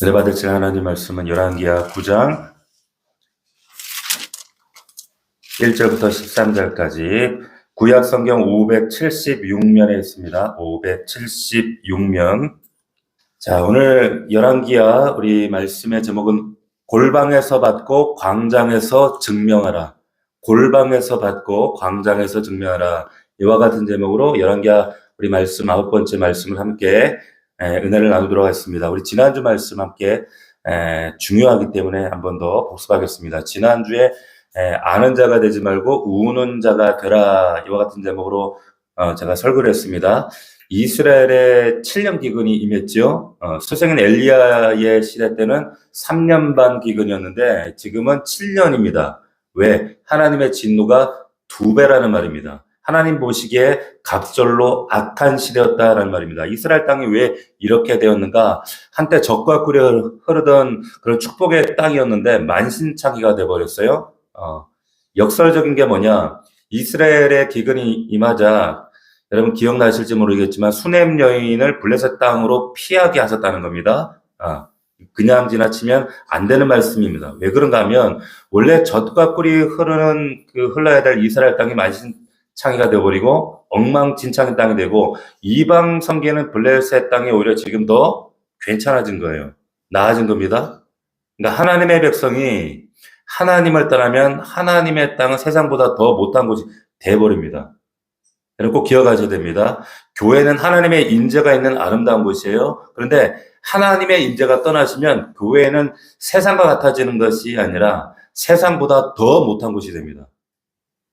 은혜 받을 질 하나님 말씀은 열왕기하 9장 1절부터 13절까지 구약 성경 576면에 있습니다. 576면. 자, 오늘 열왕기하 우리 말씀의 제목은 골방에서 받고 광장에서 증명하라. 골방에서 받고 광장에서 증명하라. 이와 같은 제목으로 열왕기하 우리 말씀 9번째 말씀을 함께 은혜를 나누도록 하겠습니다. 우리 지난주 말씀 함께 중요하기 때문에 한 번 더 복습하겠습니다. 지난주에 아는 자가 되지 말고 우는 자가 되라. 이와 같은 제목으로 제가 설교를 했습니다. 이스라엘에 7년 기근이 임했죠. 스승인 엘리야의 시대 때는 3년 반 기근이었는데 지금은 7년입니다. 왜? 하나님의 진노가 2배라는 말입니다. 하나님 보시기에 갑절로 악한 시대였다라는 말입니다. 이스라엘 땅이 왜 이렇게 되었는가? 한때 적과 꿀이 흐르던 그런 축복의 땅이었는데 만신창이가 돼버렸어요. 역설적인 게 뭐냐? 이스라엘의 기근이 임하자 여러분 기억나실지 모르겠지만 수넴 여인을 블레셋 땅으로 피하게 하셨다는 겁니다. 그냥 지나치면 안 되는 말씀입니다. 왜 그런가 하면 원래 젖과 꿀이 흘러야 될 이스라엘 땅이 만신창이가 되어버리고 엉망진창의 땅이 되고 이방 성계는 블레셋 땅이 오히려 지금 더 괜찮아진 거예요. 나아진 겁니다. 그러니까 하나님의 백성이 하나님을 떠나면 하나님의 땅은 세상보다 더 못한 곳이 돼버립니다. 여러분 꼭 기억하셔야 됩니다. 교회는 하나님의 인재가 있는 아름다운 곳이에요. 그런데 하나님의 인재가 떠나시면 교회는 세상과 같아지는 것이 아니라 세상보다 더 못한 곳이 됩니다.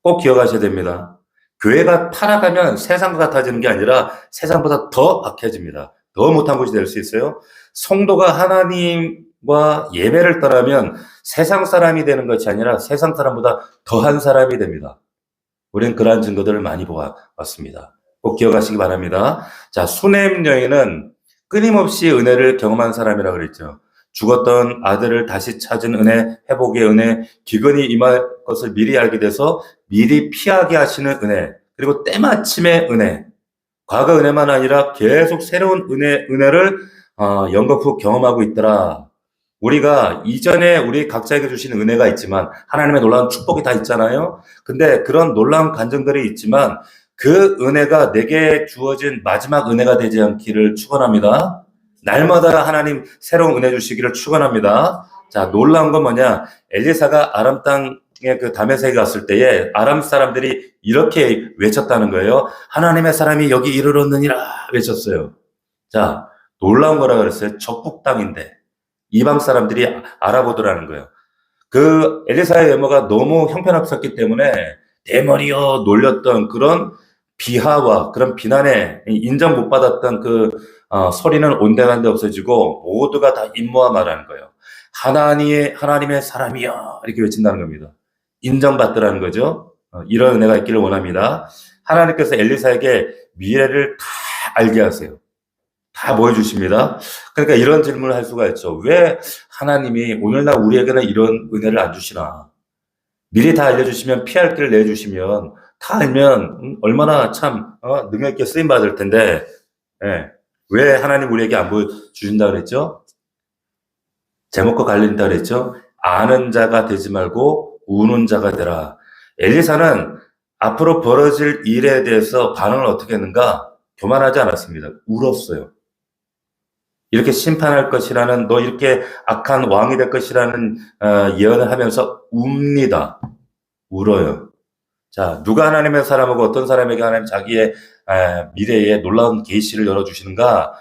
꼭 기억하셔야 됩니다. 교회가 타락하면 세상과 같아지는 게 아니라 세상보다 더 악해집니다. 더 못한 곳이 될 수 있어요. 성도가 하나님과 예배를 떠나면 세상 사람이 되는 것이 아니라 세상 사람보다 더한 사람이 됩니다. 우리는 그러한 증거들을 많이 보았습니다. 꼭 기억하시기 바랍니다. 자, 수넴 여인은 끊임없이 은혜를 경험한 사람이라고 그랬죠. 죽었던 아들을 다시 찾은 은혜, 회복의 은혜, 기근이 임할 것을 미리 알게 돼서 미리 피하게 하시는 은혜, 그리고 때마침의 은혜, 과거 은혜만 아니라 계속 새로운 은혜를 연거푸 경험하고 있더라. 우리가 이전에 우리 각자에게 주신 은혜가 있지만 하나님의 놀라운 축복이 다 있잖아요. 근데 그런 놀라운 간증들이 있지만 그 은혜가 내게 주어진 마지막 은혜가 되지 않기를 축원합니다. 날마다 하나님 새로운 은혜 주시기를 축원합니다. 자, 놀라운 건 뭐냐? 엘리사가 아람 땅에 그 다메섹에 갔을 때에 아람 사람들이 이렇게 외쳤다는 거예요. 하나님의 사람이 여기 이르렀느니라 외쳤어요. 자, 놀라운 거라 그랬어요. 적국 땅인데. 이방 사람들이 알아보더라는 거예요. 그 엘리사의 외모가 너무 형편없었기 때문에 대머리여 놀렸던 그런 비하와 그런 비난에 인정 못 받았던 그 소리는 온데간데 없어지고 모두가 다 임모와 말하는 거예요. 하나님의 사람이여 이렇게 외친다는 겁니다. 인정받더라는 거죠. 이런 은혜가 있기를 원합니다. 하나님께서 엘리사에게 미래를 다 알게 하세요. 다 보여주십니다. 그러니까 이런 질문을 할 수가 있죠. 왜 하나님이 오늘날 우리에게는 이런 은혜를 안 주시나? 미리 다 알려주시면 피할 길을 내주시면 다 알면 얼마나 참 능력 있게 쓰임 받을 텐데 왜 하나님 우리에게 안 보여주신다 그랬죠? 제목과 관련있다 그랬죠? 아는 자가 되지 말고 우는 자가 되라. 엘리사는 앞으로 벌어질 일에 대해서 반응을 어떻게 했는가? 교만하지 않았습니다. 울었어요. 이렇게 심판할 것이라는, 너 이렇게 악한 왕이 될 것이라는 예언을 하면서 웁니다. 울어요. 자, 누가 하나님의 사람하고 어떤 사람에게 하나님 자기의 미래에 놀라운 계시를 열어주시는가?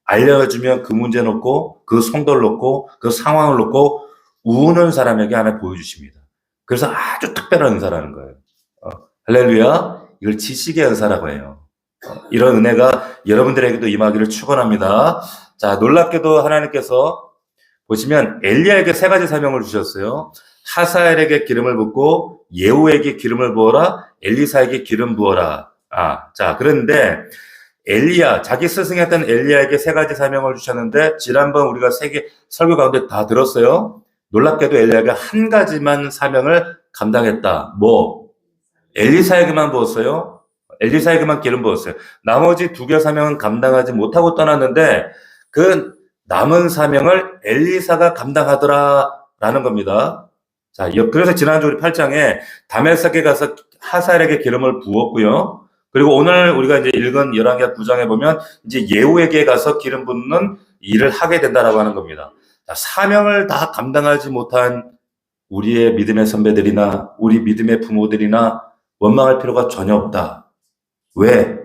알려주면 그 문제 놓고 그 성도를 놓고 그 상황을 놓고 우는 사람에게 하나 보여주십니다. 그래서 아주 특별한 은사라는 거예요. 할렐루야. 이걸 지식의 은사라고 해요. 이런 은혜가 여러분들에게도 임하기를 축원합니다. 자, 놀랍게도 하나님께서 보시면 엘리야에게 3가지 사명을 주셨어요. 하사엘에게 기름을 붓고 예후에게 기름을 부어라, 엘리사에게 기름 부어라. 자, 그런데 엘리야, 자기 스승이었던 엘리야에게 3가지 사명을 주셨는데 지난번 우리가 설교 가운데 다 들었어요. 놀랍게도 엘리야가 1가지만 사명을 감당했다. 뭐? 엘리사에게만 부었어요. 엘리사에게만 기름 부었어요. 나머지 2개 사명은 감당하지 못하고 떠났는데 그 남은 사명을 엘리사가 감당하더라라는 겁니다. 자, 그래서 지난주 우리 8장에 다메섹에 가서 하사엘에게 기름을 부었고요. 그리고 오늘 우리가 이제 읽은 열왕기하 9장에 보면 이제 예후에게 가서 기름 붓는 일을 하게 된다라고 하는 겁니다. 자, 사명을 다 감당하지 못한 우리의 믿음의 선배들이나 우리 믿음의 부모들이나 원망할 필요가 전혀 없다. 왜?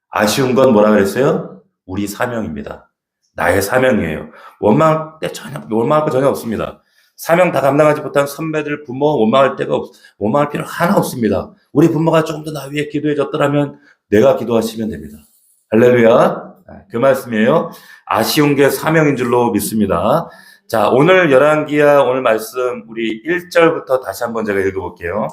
아쉬운 건 뭐라 그랬어요? 우리 사명입니다. 나의 사명이에요. 원망할 거 전혀 없습니다. 사명 다 감당하지 못한 선배들, 부모 원망할 필요 하나 없습니다. 우리 부모가 조금 더 나 위해 기도해 줬더라면 내가 기도하시면 됩니다. 할렐루야. 그 말씀이에요. 아쉬운 게 사명인 줄로 믿습니다. 자, 오늘 열왕기하 오늘 말씀 우리 1절부터 다시 한번 제가 읽어볼게요.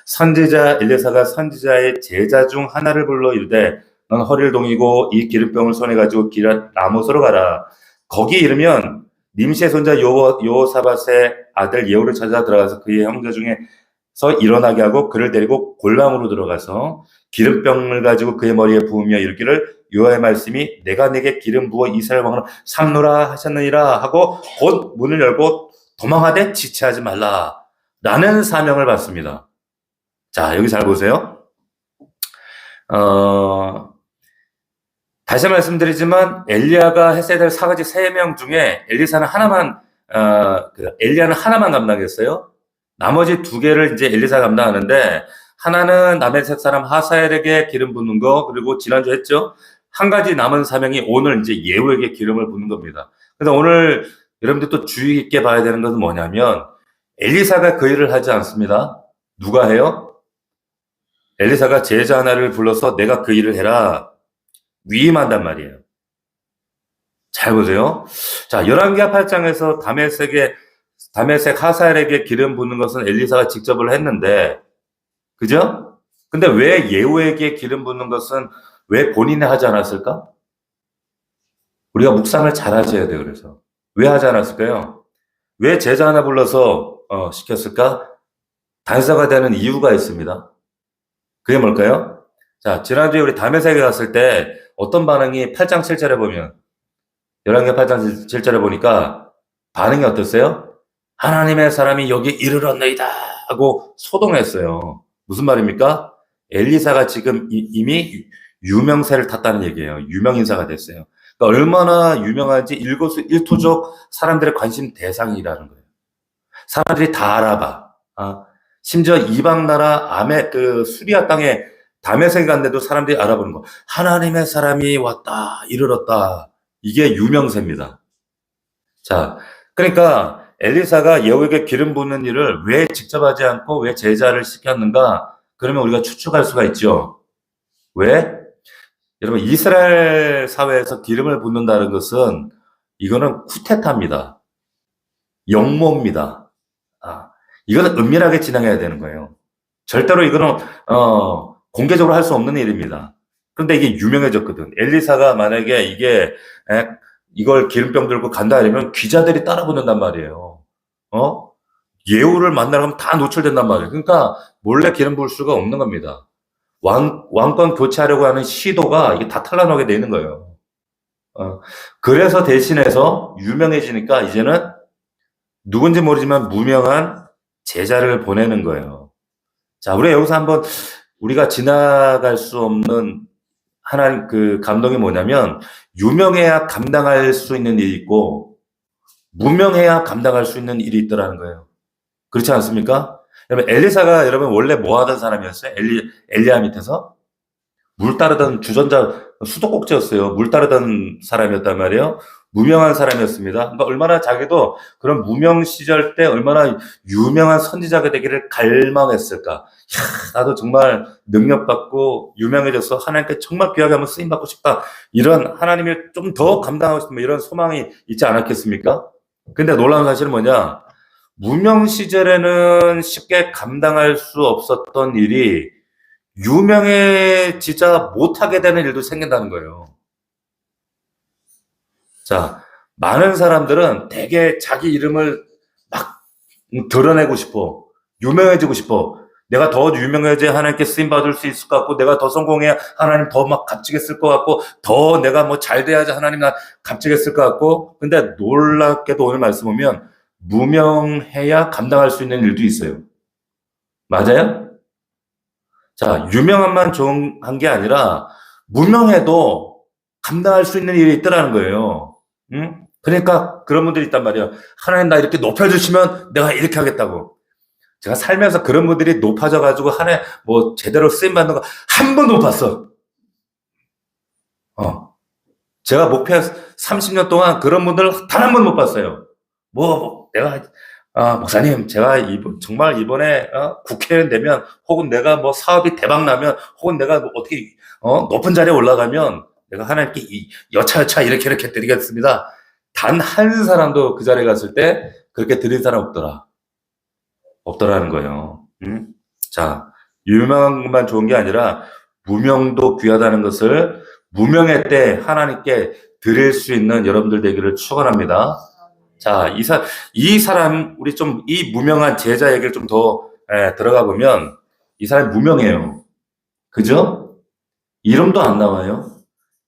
선지자 엘리사가 선지자의 제자 중 하나를 불러 이르되 넌 허리를 동이고 이 기름병을 손에 가지고 기랏 라못으로 가라. 거기 이르면 님시의 손자 여호사밧의 아들 예후를 찾아 들어가서 그의 형제 중에서 일어나게 하고 그를 데리고 골방으로 들어가서 기름병을 가지고 그의 머리에 부으며 이르기를 여호와의 말씀이 내가 내게 기름 부어 이스라엘 왕으로 삼노라 하셨느니라 하고 곧 문을 열고 도망하되 지체하지 말라 라는 사명을 받습니다. 자, 여기 잘 보세요. 다시 말씀드리지만 엘리야가 했어야 될 사가지 3명 중에 엘리야는 하나만 감당했어요. 나머지 2개를 이제 엘리사가 감당하는데 하나는 다메섹 사람 하사엘에게 기름 붓는 거, 그리고 지난주 했죠. 한 가지 남은 사명이 오늘 이제 예후에게 기름을 붓는 겁니다. 그래서 오늘 여러분들 또 주의 깊게 봐야 되는 것은 뭐냐면 엘리사가 그 일을 하지 않습니다. 누가 해요? 엘리사가 제자 하나를 불러서 내가 그 일을 해라. 위임한단 말이에요. 잘 보세요. 자, 열왕기하 8장에서 다메섹 하사엘에게 기름 붓는 것은 엘리사가 직접을 했는데, 그죠? 근데 왜 예후에게 기름 붓는 것은 왜 본인이 하지 않았을까? 우리가 묵상을 잘 하셔야 돼요, 그래서. 왜 하지 않았을까요? 왜 제자 하나 불러서 시켰을까? 단서가 되는 이유가 있습니다. 그게 뭘까요? 자, 지난주에 우리 다메섹에 갔을 때 어떤 반응이 8장 7절에 보면, 열왕기하 8장 7절에 보니까 반응이 어땠어요? 하나님의 사람이 여기 이르렀나이다 하고 소동했어요. 무슨 말입니까? 엘리사가 지금 이미 유명세를 탔다는 얘기예요. 유명인사가 됐어요. 그러니까 얼마나 유명한지 일거수일투족 사람들의 관심 대상이라는 거예요. 사람들이 다 알아봐. 심지어 이방 나라 수리아 땅에 다메섹에 갔는데도 사람들이 알아보는 거. 하나님의 사람이 왔다, 이르렀다. 이게 유명세입니다. 자, 그러니까 엘리사가 예후에게 기름 붓는 일을 왜 직접 하지 않고 왜 제자를 시켰는가? 그러면 우리가 추측할 수가 있죠. 왜? 여러분, 이스라엘 사회에서 기름을 붓는다는 것은 이거는 쿠데타입니다. 역모입니다. 이거는 은밀하게 진행해야 되는 거예요. 절대로 이거는 공개적으로 할 수 없는 일입니다. 그런데 이게 유명해졌거든. 엘리사가 만약에 이걸 기름병 들고 간다 이러면 기자들이 따라붙는단 말이에요. 예후를 만나러 가면 다 노출된단 말이에요. 그러니까 몰래 기름 부을 수가 없는 겁니다. 왕권 교체하려고 하는 시도가 이게 다 탄로나게 되는 거예요. 그래서 대신해서 유명해지니까 이제는 누군지 모르지만 무명한 제자를 보내는 거예요. 자, 우리가 여기서 한번 우리가 지나갈 수 없는 하나님 그 감동이 뭐냐면 유명해야 감당할 수 있는 일이 있고 무명해야 감당할 수 있는 일이 있더라는 거예요. 그렇지 않습니까? 여러분 엘리사가 여러분 원래 뭐 하던 사람이었어요? 엘리야 밑에서 물 따르던 수도꼭지였어요. 물 따르던 사람이었단 말이에요. 무명한 사람이었습니다. 그러니까 얼마나 자기도 그런 무명 시절 때 얼마나 유명한 선지자가 되기를 갈망했을까. 나도 정말 능력받고 유명해져서 하나님께 정말 귀하게 한번 쓰임받고 싶다. 이런 하나님을 좀 더 감당하고 싶은 이런 소망이 있지 않았겠습니까? 근데 놀라운 사실은 뭐냐? 무명 시절에는 쉽게 감당할 수 없었던 일이 유명해지자 못하게 되는 일도 생긴다는 거예요. 자, 많은 사람들은 되게 자기 이름을 막 드러내고 싶어. 유명해지고 싶어. 내가 더 유명해져야 하나님께 쓰임 받을 수 있을 것 같고, 내가 더 성공해야 하나님 더 막 값지게 쓸 것 같고, 더 내가 뭐 잘 돼야지 하나님 나 값지게 쓸 것 같고. 근데 놀랍게도 오늘 말씀 보면 무명해야 감당할 수 있는 일도 있어요. 맞아요? 자, 유명함만 좋은 게 아니라 무명해도 감당할 수 있는 일이 있더라는 거예요. 응? 그러니까 그런 분들이 있단 말이에요. 하나님 나 이렇게 높여주시면 내가 이렇게 하겠다고. 제가 살면서 그런 분들이 높아져가지고 하나님 뭐 제대로 쓰임받는 거 한 번도 못 봤어. 제가 목회 30년 동안 그런 분들 단 한 번 못 봤어요. 내가 목사님, 제가 정말 이번에 국회의원 되면, 혹은 내가 뭐 사업이 대박 나면, 혹은 내가 뭐 어떻게 높은 자리에 올라가면 내가 하나님께 여차여차 이렇게 드리겠습니다. 단 한 사람도 그 자리에 갔을 때 그렇게 드린 사람 없더라는 거예요. 자, 유명한 것만 좋은 게 아니라 무명도 귀하다는 것을 무명의 때 하나님께 드릴 수 있는 여러분들 되기를 축원합니다. 자, 이 사람, 우리 좀 이 무명한 제자 얘기를 좀 더 들어가 보면 이 사람이 무명해요. 그죠? 이름도 안 나와요.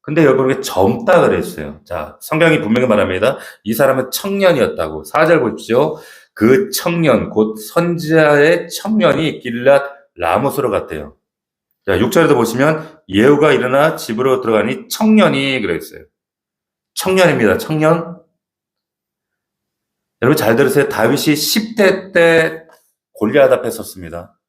근데 여러분에게 젊다 그랬어요. 자, 성경이 분명히 말합니다. 이 사람은 청년이었다고. 4절 보십시오. 그 청년, 곧 선지자의 청년이 길랏 라모스로 갔대요. 자, 6절에도 보시면 예후가 일어나 집으로 들어가니 청년이 그랬어요. 청년입니다. 청년. 여러분 잘 들으세요. 다윗이 10대 때 골리앗 앞에 섰습니다.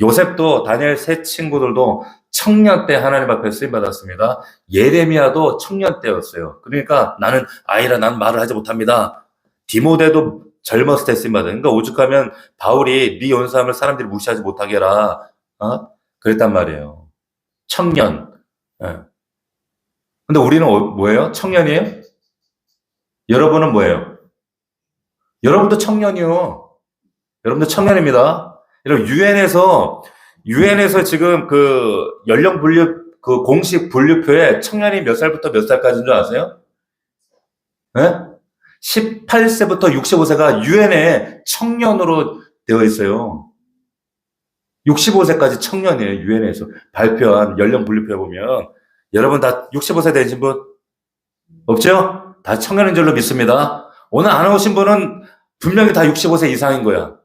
요셉도 다니엘 세 친구들도 청년 때 하나님 앞에 쓰임 받았습니다. 예레미야도 청년 때였어요. 그러니까 나는 아이라 난 말을 하지 못합니다. 디모데도 젊었을 때 쓰임 받아요. 그러니까 오죽하면 바울이 네 연수함을 사람들이 무시하지 못하게 해라. 그랬단 말이에요. 청년. 예. 근데 우리는 뭐예요? 청년이에요? 여러분은 뭐예요? 여러분도 청년이요. 여러분도 청년입니다. 여러분, 유엔에서 지금 그 연령 그 공식 분류표에 청년이 몇 살부터 몇 살까지인 줄 아세요? 네? 18세부터 65세가 유엔에 청년으로 되어 있어요. 65세까지 청년이에요, 유엔에서 발표한 연령 분류표에 보면. 여러분 다 65세 되신 분? 없죠? 다 청년인 줄로 믿습니다. 오늘 안 오신 분은 분명히 다 65세 이상인 거야.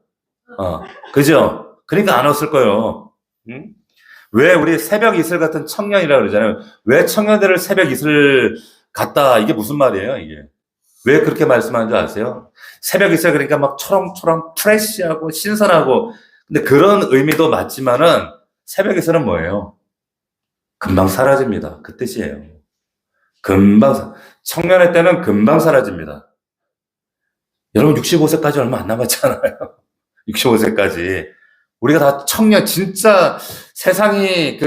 그죠? 그러니까 안 왔을 거예요. 응? 왜 우리 새벽 이슬 같은 청년이라고 그러잖아요. 왜 청년들을 새벽 이슬 같다? 이게 무슨 말이에요, 이게? 왜 그렇게 말씀하는 줄 아세요? 새벽 이슬 그러니까 막 초롱초롱 프레시하고 신선하고. 근데 그런 의미도 맞지만은 새벽 이슬은 뭐예요? 금방 사라집니다. 그 뜻이에요. 청년의 때는 금방 사라집니다. 여러분 65세까지 얼마 안 남았잖아요. 65세까지. 우리가 다 청년, 진짜 세상이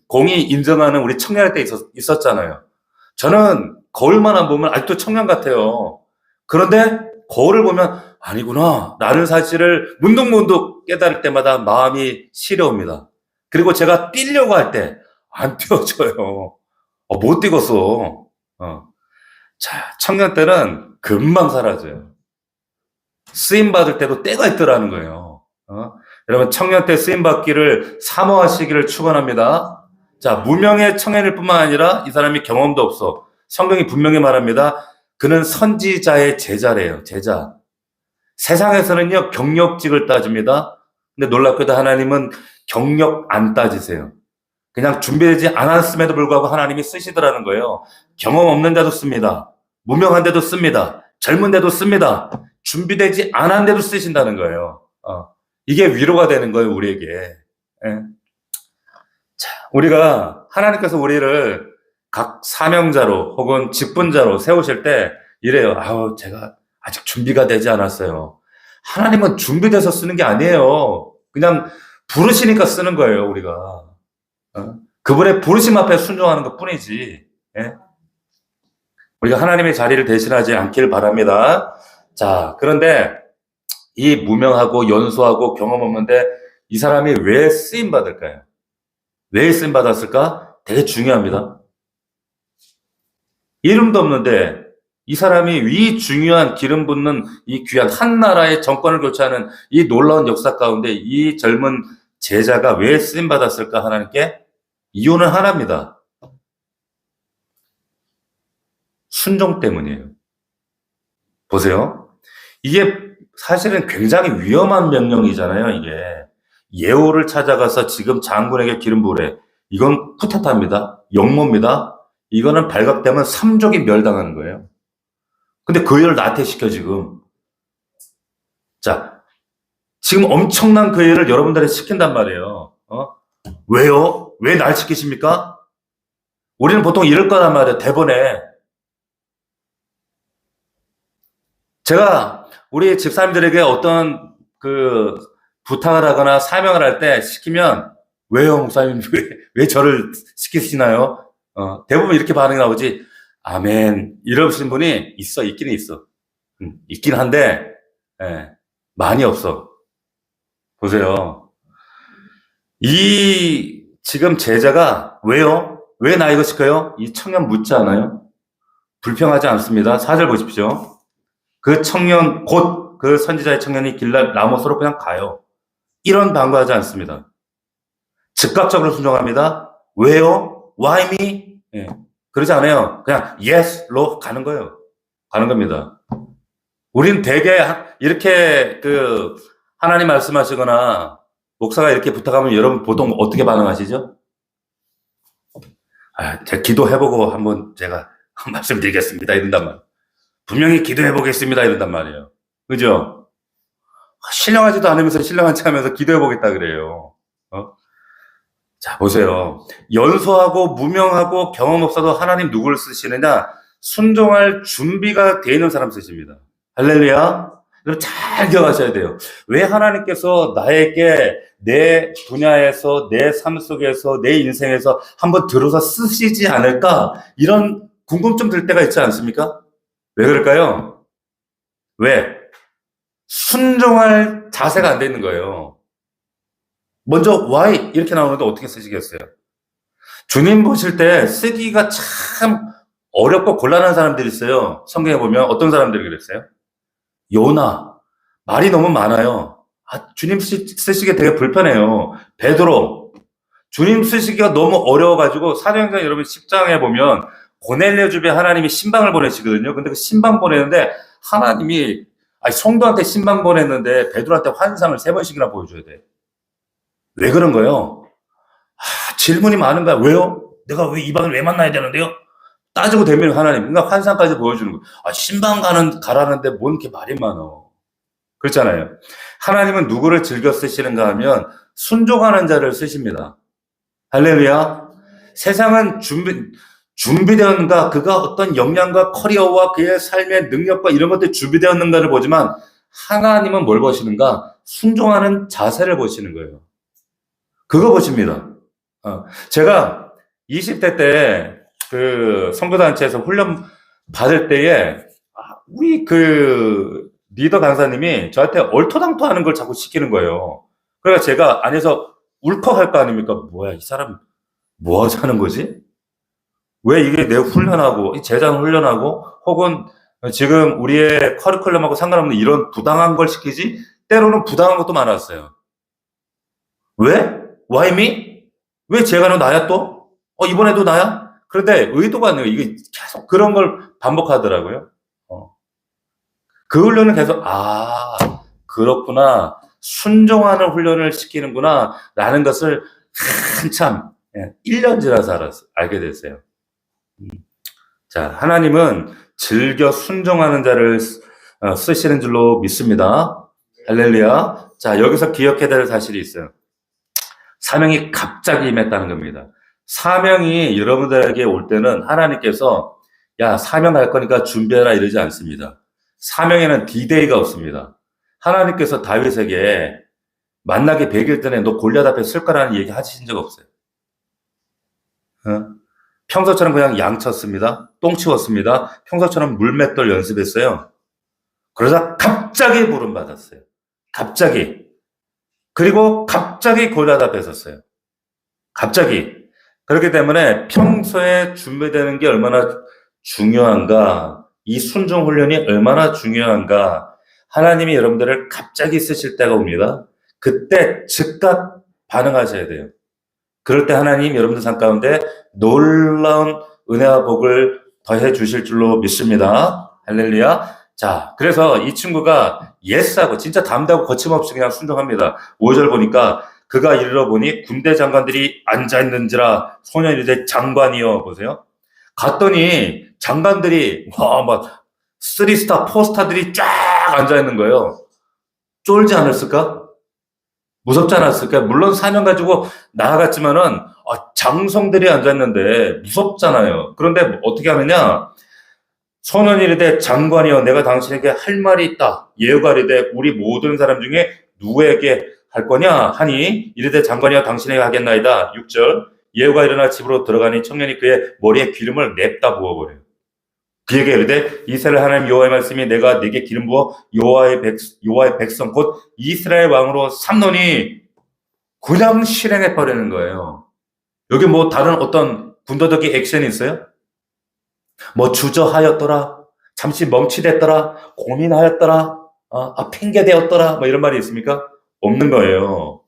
공이 인정하는 우리 청년의 때 있었잖아요. 저는 거울만 안 보면 아직도 청년 같아요. 그런데 거울을 보면 아니구나. 라는 사실을 문득문득 깨달을 때마다 마음이 시려옵니다. 그리고 제가 뛰려고 할 때 안 뛰어져요. 못 뛰겠어. 자, 청년 때는 금방 사라져요. 쓰임 받을 때도 때가 있더라는 거예요. 여러분 청년 때 쓰임 받기를 사모하시기를 축원합니다. 자, 무명의 청년일 뿐만 아니라 이 사람이 경험도 없어. 성경이 분명히 말합니다. 그는 선지자의 제자래요. 제자. 세상에서는요 경력직을 따집니다. 근데 놀랍게도 하나님은 경력 안 따지세요. 그냥 준비되지 않았음에도 불구하고 하나님이 쓰시더라는 거예요. 경험 없는데도 씁니다. 무명한데도 씁니다. 젊은데도 씁니다. 준비되지 않았는데도 쓰신다는 거예요. 이게 위로가 되는 거예요, 우리에게. 예. 자, 우리가 하나님께서 우리를 각 사명자로 혹은 직분자로 세우실 때 이래요. 제가 아직 준비가 되지 않았어요. 하나님은 준비돼서 쓰는 게 아니에요. 그냥 부르시니까 쓰는 거예요, 우리가. 그분의 부르심 앞에 순종하는 것 뿐이지. 예? 우리가 하나님의 자리를 대신하지 않길 바랍니다. 자, 그런데 이 무명하고 연소하고 경험 없는데 이 사람이 왜 쓰임 받을까요? 왜 쓰임 받았을까? 되게 중요합니다. 이름도 없는데 이 사람이 이 중요한 기름 붓는 이 귀한 한 나라의 정권을 교체하는 이 놀라운 역사 가운데 이 젊은 제자가 왜 쓰임 받았을까 하나님께? 이유는 하나입니다. 순종 때문이에요. 보세요. 이게 사실은 굉장히 위험한 명령이잖아요, 이게. 예후를 찾아가서 지금 장군에게 기름 부으래. 이건 쿠데타입니다. 역모입니다. 이거는 발각되면 삼족이 멸당하는 거예요. 근데 그 일을 나태시켜, 지금. 자, 지금 엄청난 그 일을 여러분들이 시킨단 말이에요. 왜요? 왜 날 시키십니까? 우리는 보통 이럴 거란 말이에요, 대본에. 제가 우리 집사님들에게 어떤 부탁을 하거나 사명을 할 때 시키면, 왜요, 목사님? 왜 저를 시키시나요? 대부분 이렇게 반응이 나오지. 아멘. 이러신 분이 있기는 있어. 있긴 한데, 예, 많이 없어. 보세요. 지금 제자가, 왜요? 왜 나 이거 시켜요? 이 청년 묻지 않아요? 불평하지 않습니다. 4절 보십시오. 그 청년, 곧 그 선지자의 청년이 길랄 라모스로 그냥 가요. 이런 반구하지 않습니다. 즉각적으로 순종합니다. 왜요? Why me? 예. 그러지 않아요. 그냥 yes로 가는 거예요. 가는 겁니다. 우린 대개 이렇게 하나님 말씀하시거나 목사가 이렇게 부탁하면 여러분 보통 어떻게 반응하시죠? 제가 기도해보고 한번 제가 말씀드리겠습니다. 이런단 말이에요. 분명히 기도해보겠습니다. 이런단 말이에요. 그죠? 신령하지도 않으면서 신령한 체 하면서 기도해보겠다 그래요. 자, 보세요. 연소하고 무명하고 경험 없어도 하나님 누구를 쓰시느냐? 순종할 준비가 되어 있는 사람 쓰십니다. 할렐루야. 여러분 잘 기억하셔야 돼요. 왜 하나님께서 나에게 내 분야에서, 내 삶 속에서, 내 인생에서 한번 들어서 쓰시지 않을까? 이런 궁금증 들 때가 있지 않습니까? 왜 그럴까요? 왜? 순종할 자세가 안 돼 있는 거예요. 먼저 why 이렇게 나오는데 어떻게 쓰시겠어요? 주님 보실 때 쓰기가 참 어렵고 곤란한 사람들이 있어요. 성경에 보면 어떤 사람들이 그랬어요? 요나, 말이 너무 많아요. 주님 쓰시기에 되게 불편해요. 베드로, 주님 쓰시기가 너무 어려워가지고 사도행전 여러분 10장에 보면 고넬료 집에 하나님이 신방을 보내시거든요. 근데 그 신방 보내는데 하나님이 성도한테 신방 보냈는데 베드로한테 환상을 3번씩이나 보여줘야 돼. 왜 그런 거예요? 질문이 많은 거야. 왜요? 내가 왜 이방을 왜 만나야 되는데요? 따지고 대면 하나님. 그러니까 환상까지 보여주는 거예요. 신방 가라는데 뭔 이렇게 말이 많어. 그렇잖아요. 하나님은 누구를 즐겨 쓰시는가 하면 순종하는 자를 쓰십니다. 할렐루야. 세상은 준비되었는가, 그가 어떤 역량과 커리어와 그의 삶의 능력과 이런 것들이 준비되었는가를 보지만 하나님은 뭘 보시는가? 순종하는 자세를 보시는 거예요. 그거 보십니다. 제가 20대 때 선교단체에서 훈련 받을 때에 우리 리더 강사님이 저한테 얼토당토 하는 걸 자꾸 시키는 거예요. 그러니까 제가 안에서 울컥할 거 아닙니까? 뭐야, 이 사람 뭐 하자는 거지? 왜 이게 내 훈련하고, 제자는 훈련하고, 혹은 지금 우리의 커리큘럼하고 상관없는 이런 부당한 걸 시키지? 때로는 부당한 것도 많았어요. 왜? Why me? 왜 제가 나야 또? 이번에도 나야? 그런데 의도가 아니에요. 이게 계속 그런 걸 반복하더라고요. 그 훈련은 계속, 그렇구나. 순종하는 훈련을 시키는구나. 라는 것을 한참, 1년 지나서 알게 됐어요. 자, 하나님은 즐겨 순종하는 자를 쓰시는 줄로 믿습니다. 할렐루야. 자, 여기서 기억해야 될 사실이 있어요. 사명이 갑자기 임했다는 겁니다. 사명이 여러분들에게 올 때는 하나님께서 야, 사명할 거니까 준비해라 이러지 않습니다. 사명에는 D-Day가 없습니다. 하나님께서 다윗에게 만나기 100일 전에 너 골리앗 앞에 쓸 거라는 얘기 하신 적 없어요. 평소처럼 그냥 양 쳤습니다. 똥 치웠습니다. 평소처럼 물맷돌 연습했어요. 그러다 갑자기 부름 받았어요. 갑자기. 그리고 갑자기 골리앗 앞에 섰어요. 갑자기. 그렇기 때문에 평소에 준비되는 게 얼마나 중요한가. 이 순종 훈련이 얼마나 중요한가. 하나님이 여러분들을 갑자기 쓰실 때가 옵니다. 그때 즉각 반응하셔야 돼요. 그럴 때 하나님 여러분들 삶 가운데 놀라운 은혜와 복을 더해 주실 줄로 믿습니다. 할렐루야. 자, 그래서 이 친구가 예스하고 진짜 담대하고 거침없이 그냥 순종합니다. 5절 보니까 그가 이르러 보니 군대 장관들이 앉아있는지라 소년이 되 장관이여. 보세요. 갔더니 장관들이 막 3스타, 4스타들이 쫙 앉아있는 거예요. 쫄지 않았을까? 무섭지 않았을까? 물론 사명 가지고 나아갔지만은 장성들이 앉았는데 무섭잖아요. 그런데 어떻게 하느냐? 소년이 이르되 장관이여 내가 당신에게 할 말이 있다. 예후가 이르되 우리 모든 사람 중에 누구에게 할 거냐 하니 이르되 장관이여 당신에게 하겠나이다. 6절 예후가 일어나 집으로 들어가니 청년이 그의 머리에 기름을 냅다 부어버려요. 그에게 이르되 이스라엘 하나님 여호와의 말씀이 내가 네게 기름 부어 여호와의 백성 곧 이스라엘 왕으로 삼노니 그냥 실행해 버리는 거예요. 여기 뭐 다른 어떤 군더더기 액션이 있어요? 뭐 주저하였더라, 잠시 멈칫했더라, 고민하였더라, 핑계대었더라, 뭐 이런 말이 있습니까? 없는 거예요.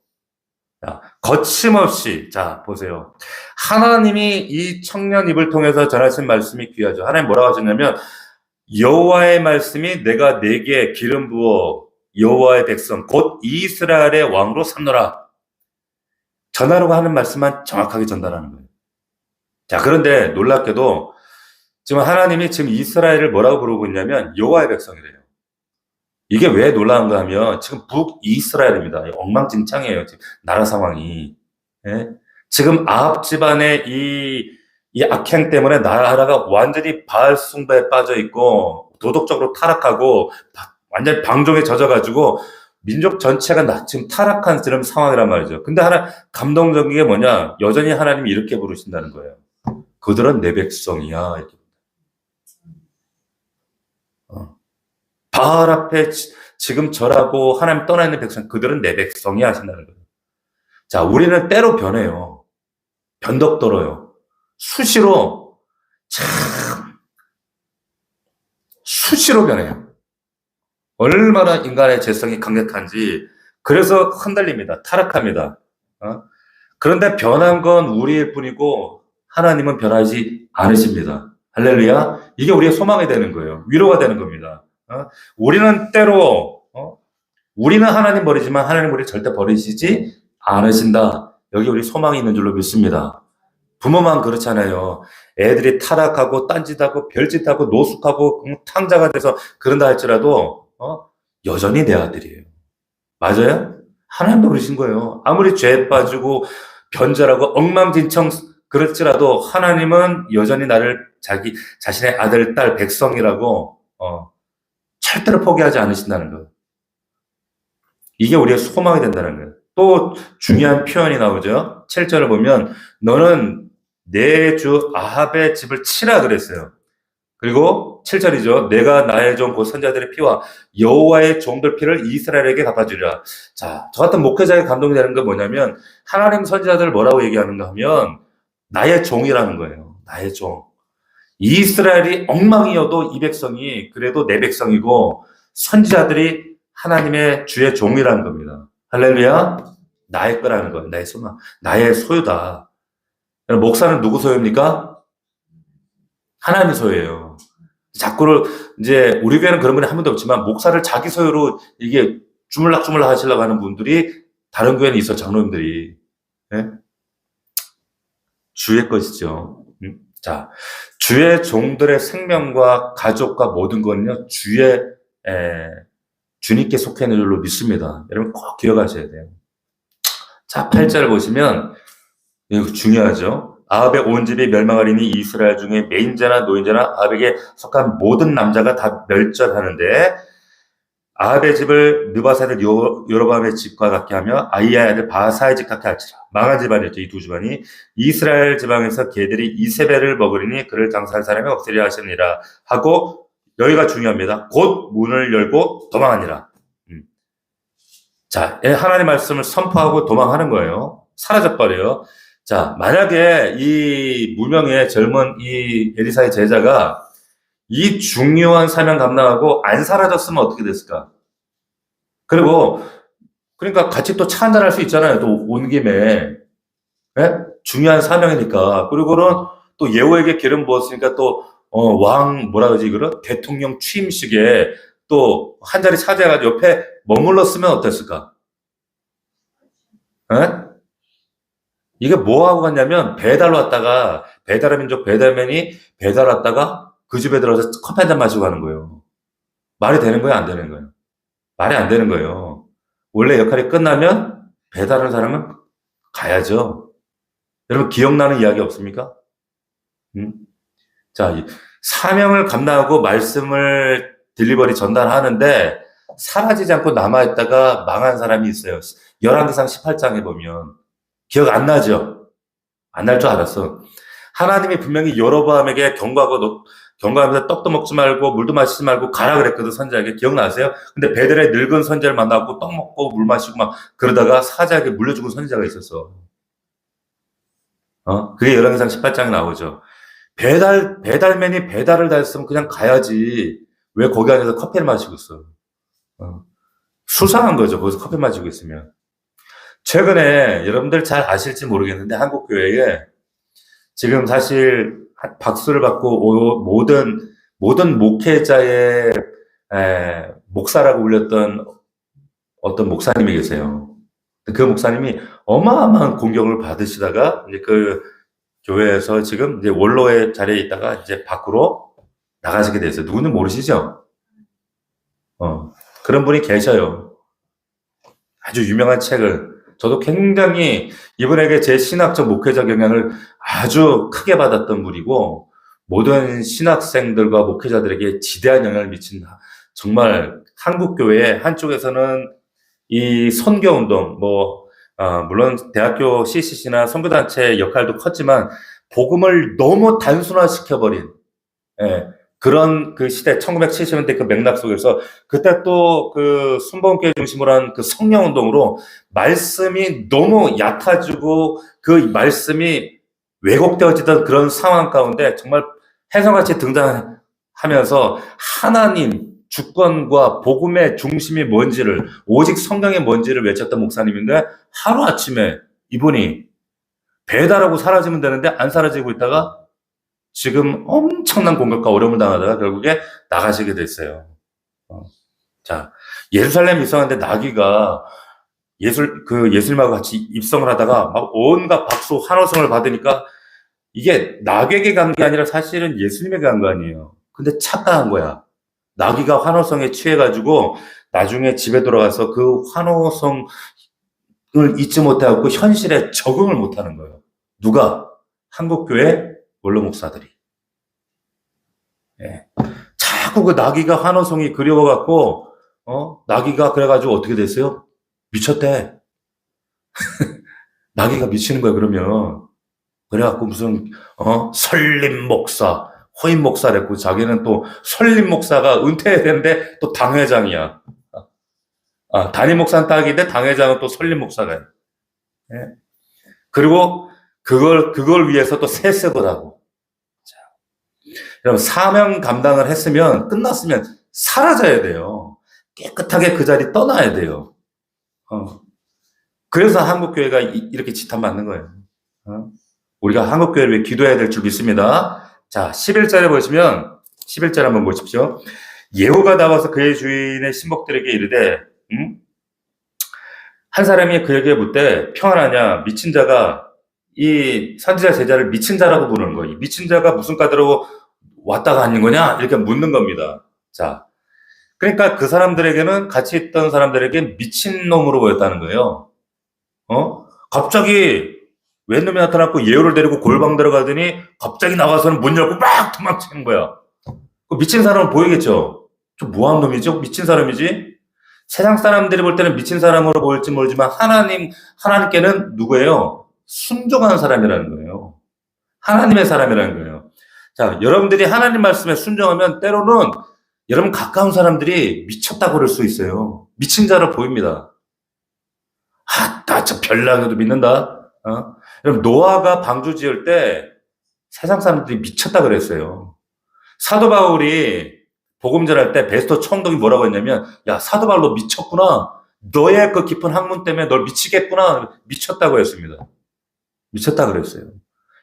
자, 거침없이, 자, 보세요. 하나님이 이 청년 입을 통해서 전하신 말씀이 귀하죠. 하나님 뭐라고 하셨냐면, 여호와의 말씀이 내가 네게 기름 부어 여호와의 백성, 곧 이스라엘의 왕으로 삼노라. 전하라고 하는 말씀만 정확하게 전달하는 거예요. 자, 그런데 놀랍게도 지금 하나님이 지금 이스라엘을 뭐라고 부르고 있냐면 여호와의 백성이래요. 이게 왜 놀라운가 하면 지금 북이스라엘입니다. 엉망진창이에요. 지금 나라 상황이. 예? 지금 아합 집안의 이 악행 때문에 나라가 완전히 바알 숭배에 빠져 있고 도덕적으로 타락하고 완전히 방종에 젖어가지고 민족 전체가 지금 타락한 그런 상황이란 말이죠. 근데 하나 감동적인 게 뭐냐? 여전히 하나님이 이렇게 부르신다는 거예요. 그들은 내 백성이야. 이렇게. 바알 앞에 지금 절하고 하나님 떠나 있는 백성, 그들은 내 백성이 하신다는 거예요. 자, 우리는 때로 변해요. 변덕떨어요. 수시로 변해요. 얼마나 인간의 죄성이 강력한지. 그래서 흔들립니다. 타락합니다. 그런데 변한 건 우리일 뿐이고 하나님은 변하지 않으십니다. 할렐루야. 이게 우리의 소망이 되는 거예요. 위로가 되는 겁니다. 우리는 때로 우리는 하나님 버리지만 하나님 우리 절대 버리시지 않으신다. 여기 우리 소망이 있는 줄로 믿습니다. 부모만 그렇잖아요. 애들이 타락하고 딴짓하고 별짓하고 노숙하고 탕자가 돼서 그런다 할지라도 여전히 내 아들이에요. 맞아요? 하나님도 그러신 거예요. 아무리 죄에 빠지고 변절하고 엉망진창 그럴지라도 하나님은 여전히 나를 자신의 아들, 딸, 백성이라고 절대로 포기하지 않으신다는 거예요. 이게 우리의 소망이 된다는 거예요. 또 중요한 표현이 나오죠. 7절을 보면 너는 내 주 아합의 집을 치라 그랬어요. 그리고 7절이죠. 내가 나의 종 곧 선자들의 피와 여호와의 종들 피를 이스라엘에게 갚아주리라. 자, 저 같은 목회자의 감동이 되는 건 뭐냐면 하나님 선지자들 뭐라고 얘기하는가 하면 나의 종이라는 거예요. 나의 종. 이스라엘이 엉망이어도 이 백성이 그래도 내 백성이고 선지자들이 하나님의 주의 종이라는 겁니다. 할렐루야. 나의 거라는 거예요. 나의 소망. 나의 소유다. 목사는 누구 소유입니까? 하나님의 소유예요. 자꾸를 이제 우리 교회는 그런 분이 한 번도 없지만 목사를 자기 소유로 이게 주물락주물락 하시려고 하는 분들이 다른 교회는 있어. 장로님들이. 네? 주의 것이죠. 자, 주의 종들의 생명과 가족과 모든 것은요, 주님께 속해 있는 줄로 믿습니다. 여러분 꼭 기억하셔야 돼요. 자, 8절을 보시면, 이거 중요하죠. 아합의 온 집이 멸망하리니 이스라엘 중에 매인자나 노인자나 아합에게 속한 모든 남자가 다 멸절하는데, 아합의 집을 느바스 아들 여로보암의 집과 같게 하며 아히야의 아들 바사의 집 같게 할지라. 망한 집안이었죠. 이 두 집안이. 이스라엘 지방에서 개들이 이세벨을 먹으리니 그를 장사할 사람이 없으리라 하시니라 하고, 여기가 중요합니다. 곧 문을 열고 도망하니라. 자, 하나님 말씀을 선포하고 도망하는 거예요. 사라져버려요. 자, 만약에 이 무명의 젊은 이 엘리사의 제자가 이 중요한 사명 감당하고 안 사라졌으면 어떻게 됐을까? 그리고 그러니까 같이 또 차 한잔 할 수 있잖아요. 또 온 김에. 예? 중요한 사명이니까. 그리고는 또 예후에게 기름 부었으니까 또 왕 뭐라 그러지 이거를 대통령 취임식에 또 한 자리 차지해가지고 옆에 머물렀으면 어땠을까? 예? 이게 뭐 하고 갔냐면 배달 왔다가 배달의 민족 배달맨이 배달 왔다가 그 집에 들어가서 커피 한 잔 마시고 가는 거예요. 말이 되는 거예요, 안 되는 거예요? 말이 안 되는 거예요. 원래 역할이 끝나면 배달하는 사람은 가야죠. 여러분 기억나는 이야기 없습니까? 음? 자, 사명을 감당하고 말씀을 딜리버리 전달하는데 사라지지 않고 남아있다가 망한 사람이 있어요. 열왕기상 18장에 보면 기억 안 나죠? 안 날 줄 알았어. 하나님이 분명히 여로보암에게 경고하면서 떡도 먹지 말고 물도 마시지 말고 가라 그랬거든, 선지자에게. 기억나세요? 근데 베델에 늙은 선지자를 만나고 떡 먹고 물 마시고 막 그러다가 사자에게 물려 죽은 선지자가 있었어. 그게 열왕기상 18장에 나오죠. 배달맨이 배달을 다 했으면 그냥 가야지. 왜 거기 안에서 커피를 마시고 있어? 수상한 거죠. 거기서 커피 마시고 있으면. 최근에 여러분들 잘 아실지 모르겠는데 한국 교회에 지금 사실 박수를 받고 모든 목회자의 목사라고 불렸던 어떤 목사님이 계세요. 그 목사님이 어마어마한 공격을 받으시다가 이제 그 교회에서 지금 이제 원로의 자리에 있다가 이제 밖으로 나가시게 됐어요. 누구는 모르시죠? 그런 분이 계셔요. 아주 유명한 책을. 저도 굉장히 이분에게 제 신학적 목회적 영향을 아주 크게 받았던 분이고, 모든 신학생들과 목회자들에게 지대한 영향을 미친 정말 한국교회 한쪽에서는 이 선교운동, 물론 대학교 CCC나 선교단체 역할도 컸지만, 복음을 너무 단순화시켜버린, 예, 그런 그 시대, 1970년대 그 맥락 속에서, 그때 또 그 순복음교회 중심으로 한 그 성령운동으로 말씀이 너무 얕아지고 그 말씀이 왜곡되어지던 그런 상황 가운데 정말 혜성같이 등장하면서 하나님, 주권과 복음의 중심이 뭔지를, 오직 성경의 뭔지를 외쳤던 목사님인데, 하루아침에 이분이 배달하고 사라지면 되는데 안 사라지고 있다가 지금 엄청난 공격과 어려움을 당하다가 결국에 나가시게 됐어요. 자, 예루살렘 입성하는데 나귀가 예수님하고 같이 입성을 하다가 막 온갖 박수, 환호성을 받으니까 이게 나귀에게 간 게 아니라 사실은 예수님에게 간 거 아니에요. 근데 착각한 거야. 나귀가 환호성에 취해가지고 나중에 집에 돌아가서 그 환호성을 잊지 못하고 현실에 적응을 못하는 거예요. 누가? 한국교회 원로 목사들이. 예. 자꾸 그 나귀가 환호성이 그리워갖고, 나귀가 그래가지고 어떻게 됐어요? 미쳤대. 나귀가 미치는 거야, 그러면. 그래갖고 무슨, 설림 목사, 허임 목사랬고, 자기는 또 설림 목사가 은퇴해야 되는데 또 당회장이야. 담임 목사는 딱인데 당회장은 또 설림 목사가. 예. 그리고 그걸 위해서 또 세습을 하고. 여러분, 사명 감당을 했으면, 끝났으면 사라져야 돼요. 깨끗하게 그 자리 떠나야 돼요. 그래서 한국교회가 이렇게 지탄받는 거예요. 우리가 한국교회를 위해 기도해야 될 줄 믿습니다. 자, 11절에 보시면, 11절 한번 보십시오. 예후가 나와서 그의 주인의 신복들에게 이르되, 한 사람이 그에게 묻되, 평안하냐? 미친 자가 이 선지자 제자를 미친 자라고 부르는 거예요. 미친 자가 무슨 까다로 왔다가 아닌 거냐? 이렇게 묻는 겁니다. 자, 그러니까 그 사람들에게는, 같이 있던 사람들에게 미친놈으로 보였다는 거예요. 갑자기 웬 놈이 나타났고 예후를 데리고 골방 들어가더니 갑자기 나와서는 문 열고 막 도망치는 거야. 그 미친 사람은 보이겠죠? 좀 뭐한 놈이죠? 미친 사람이지? 세상 사람들이 볼 때는 미친 사람으로 보일지 모르지만 하나님께는 누구예요? 순종하는 사람이라는 거예요. 하나님의 사람이라는 거예요. 자, 여러분들이 하나님 말씀에 순종하면 때로는 여러분 가까운 사람들이 미쳤다고 그럴 수 있어요. 미친 자로 보입니다. 나 저 별나게도 믿는다. 여러분, 노아가 방주 지을 때 세상 사람들이 미쳤다 그랬어요. 사도 바울이 복음 전할 때 베스터 총독이 뭐라고 했냐면, 야, 사도 바울 너 미쳤구나. 너의 그 깊은 학문 때문에 널 미치겠구나. 미쳤다고 했습니다. 미쳤다 그랬어요.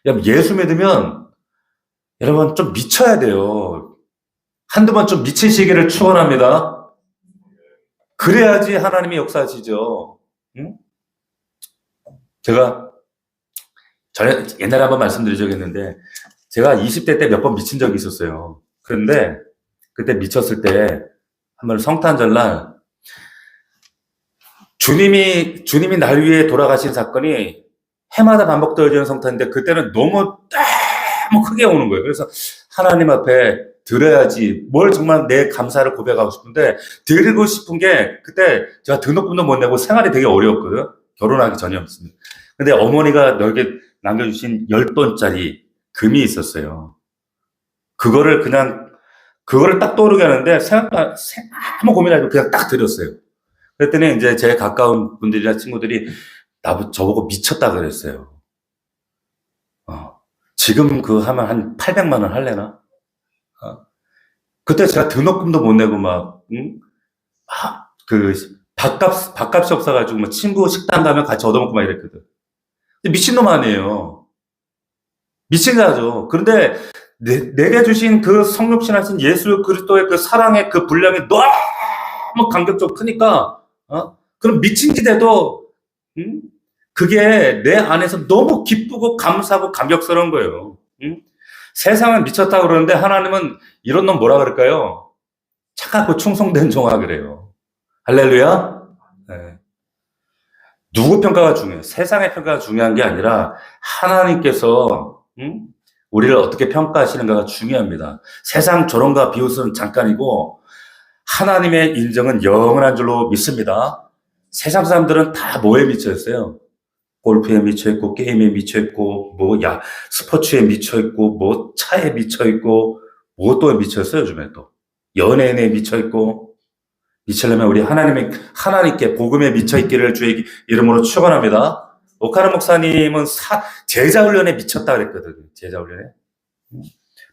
야, 예수 믿으면 여러분 좀 미쳐야 돼요. 한두 번 좀 미친 시기를 축원합니다. 그래야지 하나님이 역사하시죠. 응? 제가 전에 옛날에 한번 말씀드린 적이 있는데, 제가 20대 때 몇 번 미친 적이 있었어요. 그런데 그때 미쳤을 때 한 번 성탄절날 주님이 날 위해 돌아가신 사건이 해마다 반복되어지는 성탄인데, 그때는 너무 크게 오는 거예요. 그래서 하나님 앞에 드려야지, 뭘 정말 내 감사를 고백하고 싶은데, 드리고 싶은 게, 그때 제가 등록금도 못 내고 생활이 되게 어려웠거든요. 결혼하기 전이었습니다. 근데 어머니가 너에게 남겨주신 10돈짜리 금이 있었어요. 그거를 딱 떠오르게 하는데, 아무 고민하지 말고 그냥 딱 드렸어요. 그랬더니 이제 제 가까운 분들이나 친구들이 저보고 미쳤다 그랬어요. 지금 하면 한 800만 원 할래나? 그때 제가 등록금도 못 내고 밥값이 없어가지고 친구 식당 가면 같이 얻어먹고 막 이랬거든. 근데 미친놈 아니에요. 미친 자죠. 그런데 내게 주신 그 성육신하신 예수 그리스도의 그 사랑의 그 분량이 너무 감격적으로 크니까, 그럼 미친 짓에도, 그게 내 안에서 너무 기쁘고 감사하고 감격스러운 거예요. 세상은 미쳤다 그러는데, 하나님은 이런 놈 뭐라 그럴까요? 착하고 충성된 종아 그래요. 할렐루야? 네. 누구 평가가 중요해요? 세상의 평가가 중요한 게 아니라 하나님께서 우리를 어떻게 평가하시는가가 중요합니다. 세상 조롱과 비웃은 잠깐이고 하나님의 인정은 영원한 줄로 믿습니다. 세상 사람들은 다 뭐에 미쳐있어요? 골프에 미쳐있고, 게임에 미쳐있고, 스포츠에 미쳐있고, 차에 미쳐있고, 또에 미쳐있어요, 요즘에 또. 연예인에 미쳐있고, 미치려면 우리 하나님께 복음에 미쳐있기를 주의 이름으로 축원합니다. 오카르 목사님은 제자훈련에 미쳤다 그랬거든요. 제자훈련에.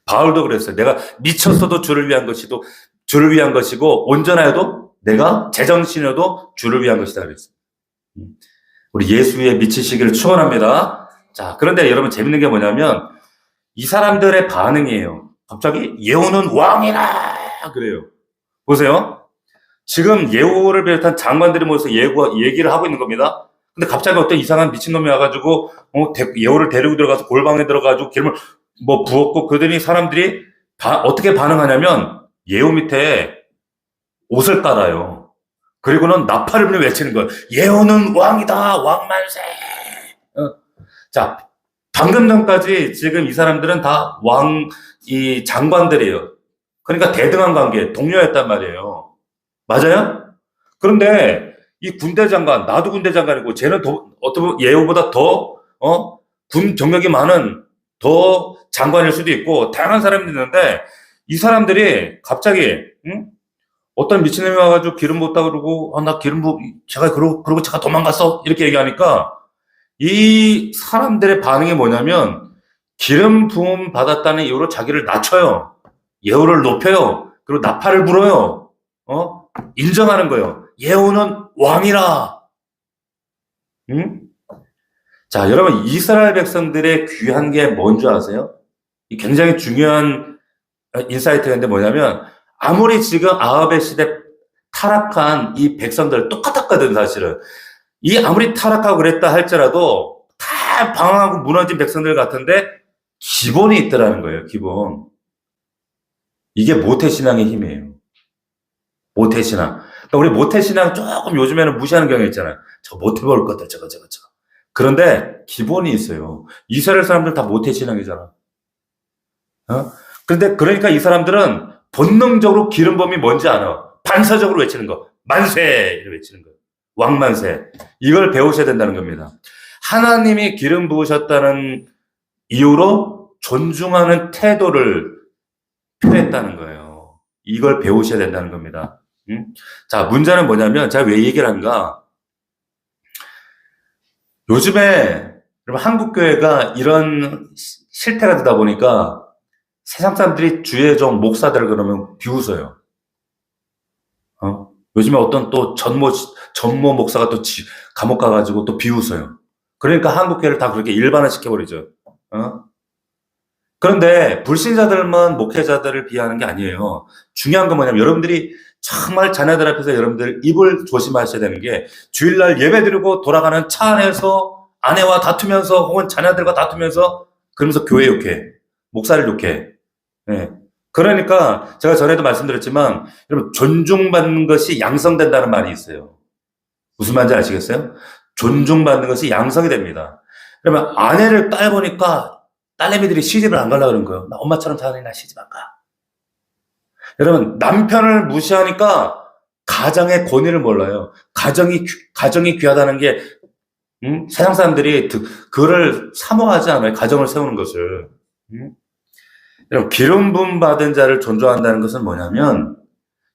바울도 그랬어요. 내가 미쳤어도 주를 위한 것이고, 온전하여도 내가 제정신이어도 주를 위한 것이다 그랬어요. 우리 예수에 미치시기를 축원합니다. 자, 그런데 여러분 재밌는 게 뭐냐면, 이 사람들의 반응이에요. 갑자기 예후는 왕이라 그래요. 보세요. 지금 예후를 비롯한 장관들이 모여서 얘기를 하고 있는 겁니다. 근데 갑자기 어떤 이상한 미친놈이 와가지고, 예후를 데리고 들어가서 골방에 들어가지고 기름을 부었고, 그러더니 사람들이 어떻게 반응하냐면, 예후 밑에 옷을 깔아요. 그리고는 나팔을 외치는 거예요. 예후는 왕이다, 왕만세. 자, 방금 전까지 지금 이 사람들은 다 이 장관들이에요. 그러니까 대등한 관계, 동료였단 말이에요. 맞아요? 그런데 이 군대 장관, 나도 군대 장관이고, 쟤는 어떻게 보면 예후보다 군 경력이 많은 더 장관일 수도 있고, 다양한 사람들이 있는데, 이 사람들이 갑자기, 어떤 미친놈이 와가지고 기름 부었다 그러고, 나 기름 그러고 제가 도망갔어. 이렇게 얘기하니까, 이 사람들의 반응이 뭐냐면, 기름 부음 받았다는 이유로 자기를 낮춰요. 예후를 높여요. 그리고 나팔을 불어요. 인정하는 거예요. 예후는 왕이라. 자, 여러분, 이스라엘 백성들의 귀한 게 뭔지 아세요? 이 굉장히 중요한 인사이트인데 뭐냐면, 아무리 지금 아합의 시대 타락한 이 백성들 똑같았거든, 사실은. 아무리 타락하고 그랬다 할지라도 다 방황하고 무너진 백성들 같은데 기본이 있더라는 거예요, 기본. 이게 모태신앙의 힘이에요. 모태신앙. 그러니까 우리 모태신앙 조금 요즘에는 무시하는 경향이 있잖아요. 저 모태볼 것들, 저거. 그런데 기본이 있어요. 이스라엘 사람들 다 모태신앙이잖아. 그러니까 이 사람들은 본능적으로 기름 부음이 뭔지 알아. 반사적으로 외치는 거. 만세! 이렇게 외치는 거예요. 왕만세. 이걸 배우셔야 된다는 겁니다. 하나님이 기름 부으셨다는 이유로 존중하는 태도를 표했다는 거예요. 이걸 배우셔야 된다는 겁니다. 자, 문제는 뭐냐면, 제가 왜 얘기를 한가? 요즘에, 여러분, 한국교회가 이런 실태가 되다 보니까, 세상 사람들이 주의 종 목사들 그러면 비웃어요. 요즘에 어떤 또 전모 목사가 또 감옥 가가지고 또 비웃어요. 그러니까 한국교회를 다 그렇게 일반화 시켜버리죠. 그런데 불신자들만 목회자들을 비하하는 게 아니에요. 중요한 건 뭐냐면 여러분들이 정말 자녀들 앞에서 여러분들 입을 조심하셔야 되는 게 주일날 예배 드리고 돌아가는 차 안에서 아내와 다투면서 혹은 자녀들과 다투면서 그러면서 교회 욕해. 목사를 욕해. 네. 그러니까 제가 전에도 말씀드렸지만 여러분 존중받는 것이 양성된다는 말이 있어요. 무슨 말인지 아시겠어요? 존중받는 것이 양성이 됩니다. 그러면 아내를 따보니까 딸내미들이 시집을 안 가려고 그러는 거예요. 나 엄마처럼 사는 나 시집 안 가. 여러분 남편을 무시하니까 가정의 권위를 몰라요. 가정이 귀하다는 게 세상 사람들이 그거를 사모하지 않아요. 가정을 세우는 것을. 여러분 기름 부음 받은 자를 존중한다는 것은 뭐냐면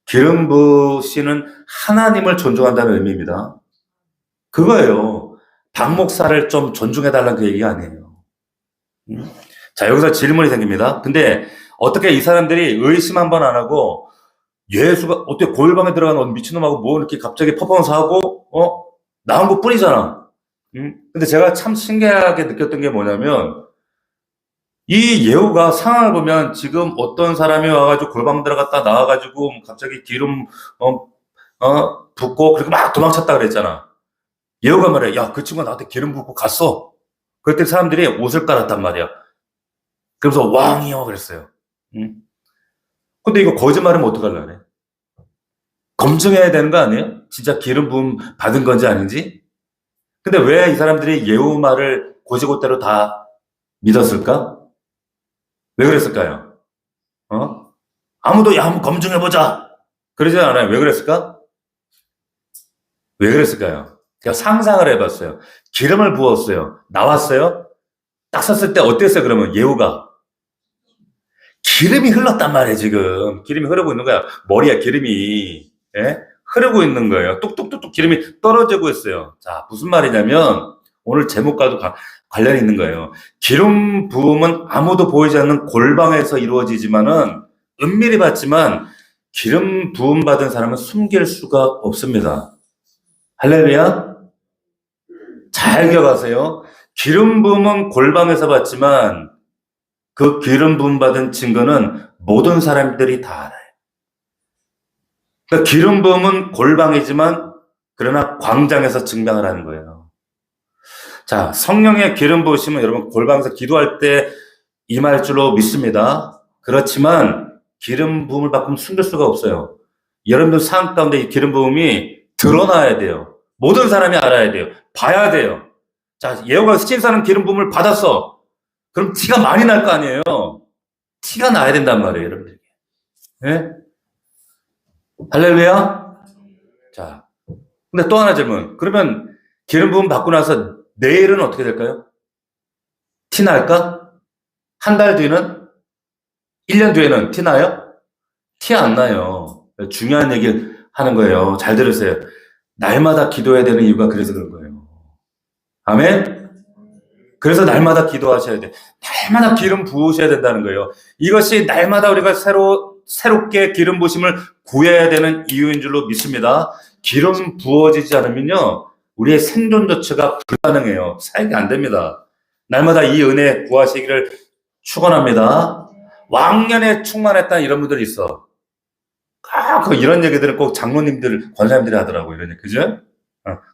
기름 부으시는 하나님을 존중한다는 의미입니다. 그거예요. 박 목사를 좀 존중해달라는 그 얘기가 아니에요. 자, 여기서 질문이 생깁니다. 근데 어떻게 이 사람들이 의심 한 번 안 하고 예수가 어떻게 골방에 들어간 미친놈하고 뭐 이렇게 갑자기 퍼포먼스 하고 나온 것 뿐이잖아. 근데 제가 참 신기하게 느꼈던 게 뭐냐면 이 예후가 상황을 보면 지금 어떤 사람이 와가지고 골방 들어갔다 나와가지고 갑자기 기름 붓고 그리고 막 도망쳤다 그랬잖아. 예후가 말해, 야, 그 친구가 나한테 기름 붓고 갔어. 그랬더니 사람들이 옷을 깔았단 말이야. 그러면서 왕이요 그랬어요. 근데 이거 거짓말하면 어떡하려네? 검증해야 되는 거 아니에요? 진짜 기름 부음 받은 건지 아닌지? 근데 왜 이 사람들이 예후 말을 고지고대로 다 믿었을까? 왜 그랬을까요? 아무도 야 한번 검증해보자. 그러지 않아요. 왜 그랬을까? 왜 그랬을까요? 그러니까 상상을 해봤어요. 기름을 부었어요. 나왔어요. 딱 섰을 때 어땠어요? 그러면 예후가 기름이 흘렀단 말이에요. 지금 기름이 흐르고 있는 거야. 머리에 기름이 흐르고 있는 거예요. 뚝뚝뚝뚝 기름이 떨어지고 있어요. 자, 무슨 말이냐면 오늘 제목과도 관련이 있는 거예요. 기름 부음은 아무도 보이지 않는 골방에서 이루어지지만은 은밀히 봤지만 기름 부음 받은 사람은 숨길 수가 없습니다. 할렐루야. 잘 기억하세요. 기름 부음은 골방에서 받지만 그 기름 부음 받은 증거는 모든 사람들이 다 알아요. 그러니까 기름 부음은 골방이지만 그러나 광장에서 증명을 하는 거예요. 자, 성령의 기름 부으심은 여러분 골방에서 기도할 때 임할 줄로 믿습니다. 그렇지만 기름 부음을 받으면 숨길 수가 없어요. 여러분들 삶 가운데 이 기름 부음이 드러나야 돼요. 모든 사람이 알아야 돼요. 봐야 돼요. 자, 예후가 신사는 기름 부음을 받았어. 그럼 티가 많이 날 거 아니에요. 티가 나야 된단 말이에요, 여러분들. 예? 할렐루야? 자, 근데 또 하나 질문. 그러면 기름 부음 받고 나서 내일은 어떻게 될까요? 티 날까? 한 달 뒤는? 1년 뒤에는 티 나요? 티 안 나요. 중요한 얘기 하는 거예요. 잘 들으세요. 날마다 기도해야 되는 이유가 그래서 그런 거예요. 아멘? 그래서 날마다 기도하셔야 돼. 날마다 기름 부으셔야 된다는 거예요. 이것이 날마다 우리가 새롭게 기름 부으심을 구해야 되는 이유인 줄로 믿습니다. 기름 부어지지 않으면요, 우리의 생존 자체가 불가능해요. 살기 안 됩니다. 날마다 이 은혜 구하시기를 축원합니다. 왕년에 충만했다 이런 분들이 있어. 이런 얘기들은 꼭 장로님들, 권사님들이 하더라고요. 이런 얘기, 그죠?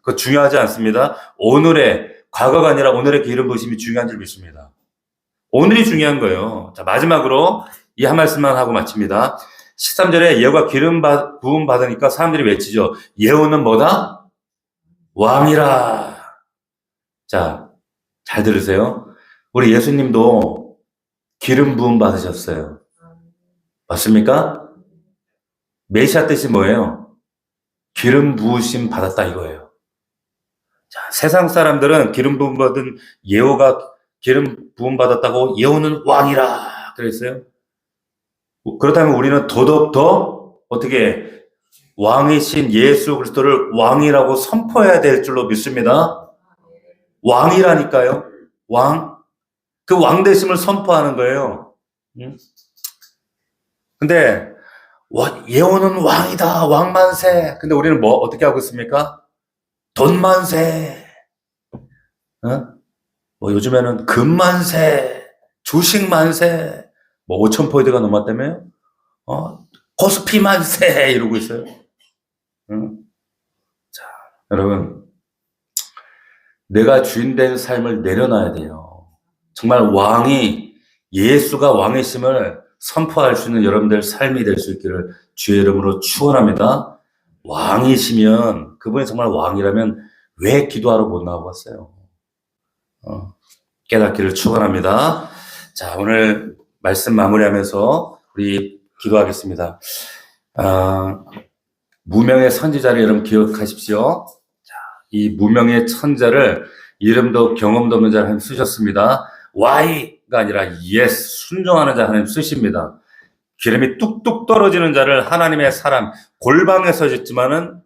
그거 중요하지 않습니다. 과거가 아니라 오늘의 기름 부으심이 중요한 줄 믿습니다. 오늘이 중요한 거예요. 자, 마지막으로 이 한 말씀만 하고 마칩니다. 13절에 예후가 기름 부음 받으니까 사람들이 외치죠. 예후는 뭐다? 왕이라. 자, 잘 들으세요. 우리 예수님도 기름 부음 받으셨어요. 맞습니까? 메시아 뜻이 뭐예요? 기름 부으심 받았다 이거예요. 자, 세상 사람들은 기름 부음 받은 예후가 기름 부음 받았다고 예후는 왕이라 그랬어요. 그렇다면 우리는 더더욱 더 어떻게 왕이신 예수 그리스도를 왕이라고 선포해야 될 줄로 믿습니다. 왕이라니까요. 왕. 그 왕되심을 선포하는 거예요. 근데 예언은 왕이다, 왕만세. 근데 우리는 뭐 어떻게 하고 있습니까? 돈만세. 어? 뭐 요즘에는 금만세, 주식만세, 뭐 5천 포인트가 넘었다며요? 코스피만세 이러고 있어요. 응? 자, 여러분, 내가 주인 된 삶을 내려놔야 돼요. 정말 예수가 왕이심을 선포할 수 있는 여러분들 삶이 될 수 있기를 주의 이름으로 축원합니다. 왕이시면, 그분이 정말 왕이라면 왜 기도하러 못 나와봤어요? 깨닫기를 축원합니다. 자, 오늘 말씀 마무리하면서 우리 기도하겠습니다. 무명의 선지자를 여러분 기억하십시오. 자, 이 무명의 선자를 이름도 경험도 없는 자를 하나님 쓰셨습니다. Why가 아니라 yes, 순종하는 자 하나님 쓰십니다. 기름이 뚝뚝 떨어지는 자를 하나님의 사람, 골방에 서있지만은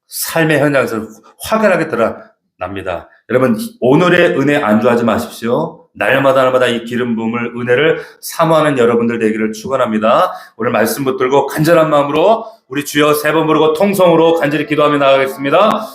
삶의 현장에서 확연하게 드러납니다. 여러분, 오늘의 은혜 안주하지 마십시오. 날마다 이 기름 부음을, 은혜를 사모하는 여러분들 되기를 축원합니다. 오늘 말씀 붙들고 간절한 마음으로 우리 주여 세 번 부르고 통성으로 간절히 기도하며 나가겠습니다.